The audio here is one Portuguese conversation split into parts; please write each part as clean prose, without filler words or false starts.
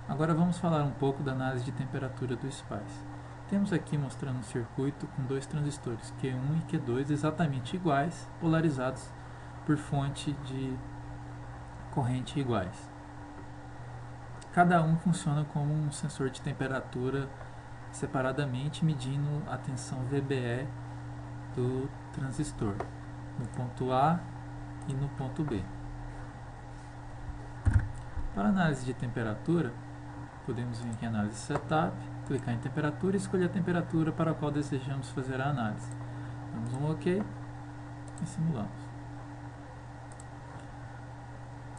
Agora vamos falar um pouco da análise de temperatura do SPICE. Temos aqui mostrando um circuito com dois transistores, Q1 e Q2, exatamente iguais, polarizados por fonte de corrente iguais. Cada um funciona como um sensor de temperatura separadamente, medindo a tensão VBE do transistor, no ponto A e no ponto B. Para análise de temperatura, podemos vir aqui em análise setup, clicar em temperatura e escolher a temperatura para a qual desejamos fazer a análise. Damos um OK e simulamos.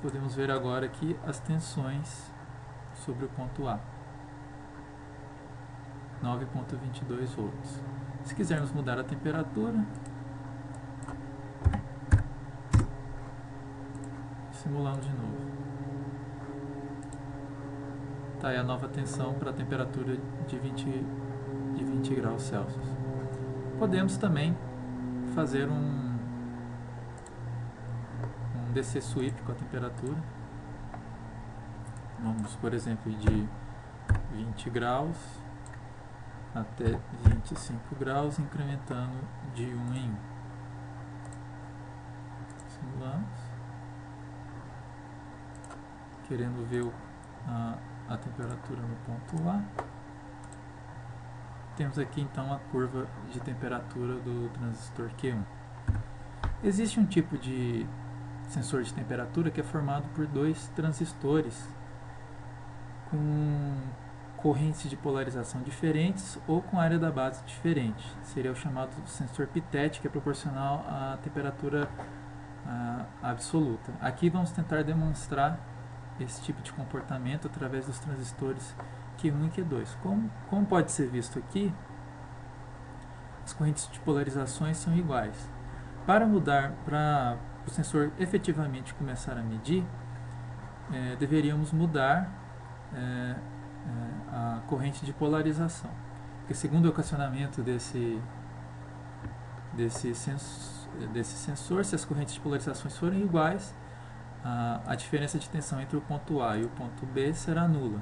Podemos ver agora aqui as tensões sobre o ponto A. 9.22 volts. Se quisermos mudar a temperatura, simulamos de novo. Está aí a nova tensão para a temperatura de 20 graus Celsius. Podemos também fazer um DC sweep com a temperatura. Vamos, por exemplo, de 20 graus até 25 graus, incrementando de 1 em 1. Simulamos. Querendo ver a temperatura no ponto A. Temos aqui então a curva de temperatura do transistor Q1. Existe um tipo de sensor de temperatura que é formado por dois transistores com correntes de polarização diferentes ou com área da base diferente. Seria o chamado sensor pitet, que é proporcional à temperatura absoluta. Aqui vamos tentar demonstrar esse tipo de comportamento através dos transistores Q1 e Q2. Como pode ser visto aqui, as correntes de polarizações são iguais. Para mudar para o sensor efetivamente começar a medir, deveríamos mudar a corrente de polarização. Porque segundo o equacionamento desse sensor, se as correntes de polarizações forem iguais, a diferença de tensão entre o ponto A e o ponto B será nula.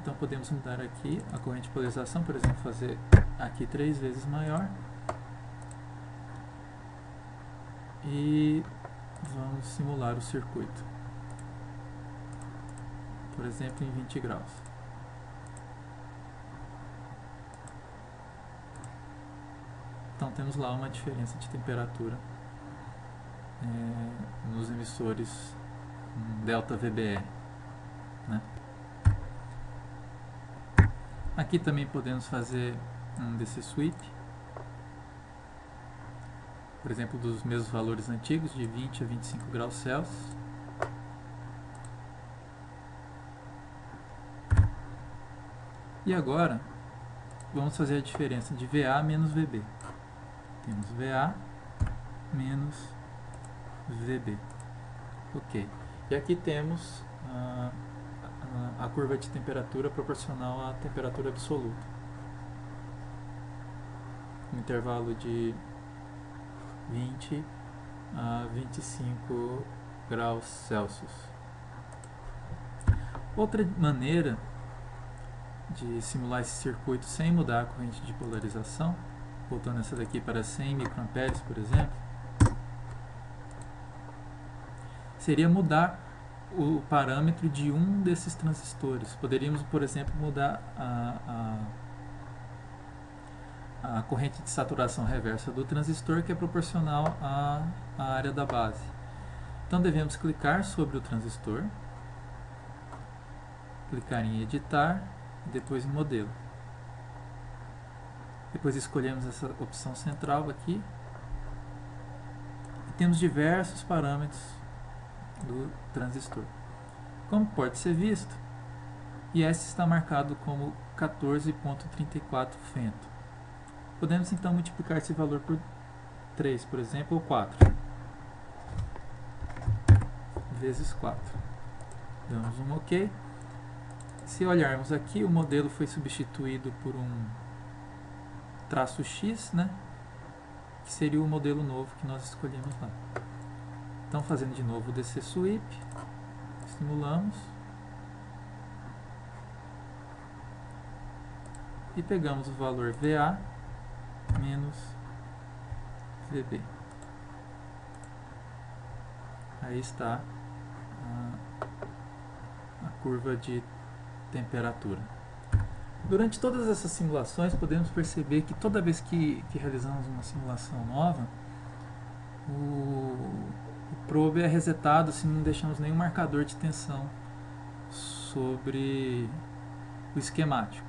Então podemos mudar aqui a corrente de polarização, por exemplo, fazer aqui 3 vezes maior. E vamos simular o circuito. Por exemplo, em 20 graus. Então temos lá uma diferença de temperatura nos emissores delta VBE, né? Aqui também podemos fazer um DC sweep, por exemplo, dos mesmos valores antigos, de 20 a 25 graus Celsius. E agora vamos fazer a diferença de VA menos VB. Temos VA menos VB. Ok. E aqui temos a curva de temperatura proporcional à temperatura absoluta. Um intervalo de 20 a 25 graus Celsius. Outra maneira de simular esse circuito sem mudar a corrente de polarização, voltando essa daqui para 100 microamperes, por exemplo, seria mudar o parâmetro de um desses transistores. Poderíamos, por exemplo, mudar a corrente de saturação reversa do transistor, que é proporcional à área da base. Então devemos clicar sobre o transistor, clicar em editar e depois em modelo. Depois escolhemos essa opção central aqui e temos diversos parâmetros do transistor. Como pode ser visto, IS está marcado como 14.34 femto. Podemos então multiplicar esse valor por 3, por exemplo, ou 4. Vezes 4. Damos um OK. Se olharmos aqui, o modelo foi substituído por um traço X, né? Que seria o modelo novo que nós escolhemos lá. Então, fazendo de novo o DC sweep, simulamos. e pegamos o valor VA menos VB. Aí está a curva de temperatura. Durante todas essas simulações, podemos perceber que toda vez que realizamos uma simulação nova, o probe é resetado se não deixamos nenhum marcador de tensão sobre o esquemático.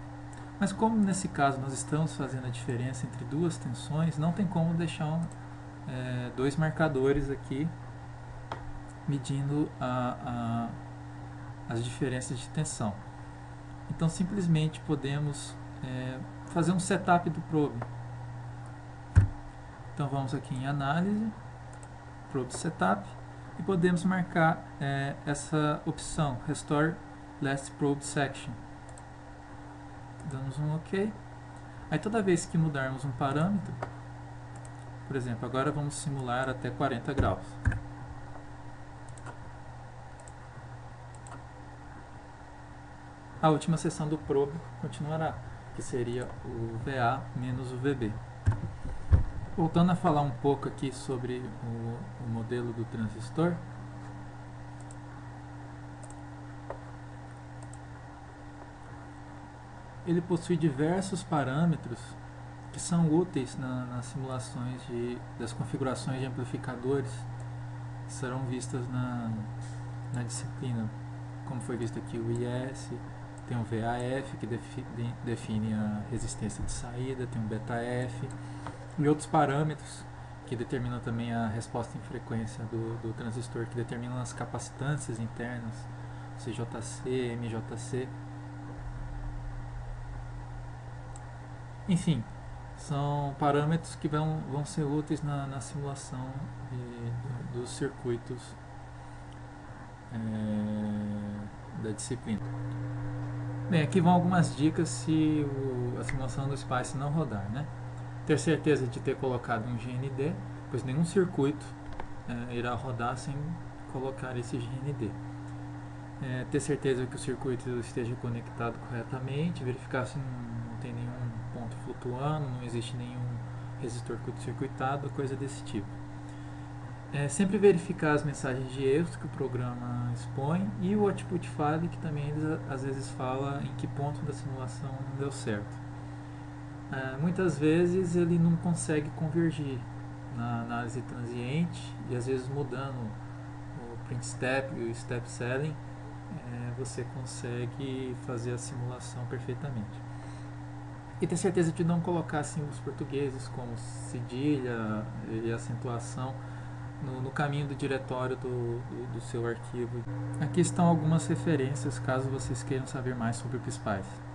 Mas como nesse caso nós estamos fazendo a diferença entre duas tensões, não tem como deixar dois marcadores aqui medindo as diferenças de tensão. Então simplesmente podemos fazer um setup do probe. Então vamos aqui em análise, probe setup, e podemos marcar essa opção, Restore Last Probe Section. Damos um OK. Aí toda vez que mudarmos um parâmetro, por exemplo, agora vamos simular até 40 graus. A última seção do probe continuará, que seria o VA menos o VB. Voltando a falar um pouco aqui sobre o modelo do transistor, ele possui diversos parâmetros que são úteis nas simulações das configurações de amplificadores que serão vistas na disciplina, como foi visto aqui o IS. Tem o VAF, que define a resistência de saída, tem o BetaF e outros parâmetros que determinam também a resposta em frequência do transistor, que determinam as capacitâncias internas, CJC, MJC. Enfim, são parâmetros que vão ser úteis na simulação dos circuitos da disciplina. Bem, aqui vão algumas dicas se a simulação do SPICE não rodar, né? Ter certeza de ter colocado um GND, pois nenhum circuito irá rodar sem colocar esse GND. Ter certeza que o circuito esteja conectado corretamente, verificar se não tem nenhum ponto flutuando, não existe nenhum resistor curto-circuitado, coisa desse tipo. Sempre verificar as mensagens de erros que o programa expõe e o output file, que também às vezes fala em que ponto da simulação não deu certo. Muitas vezes ele não consegue convergir na análise transiente e às vezes mudando o print step e o step selling você consegue fazer a simulação perfeitamente. E ter certeza de não colocar símbolos portugueses como cedilha e acentuação no caminho do diretório do seu arquivo. Aqui estão algumas referências caso vocês queiram saber mais sobre o PSPICE.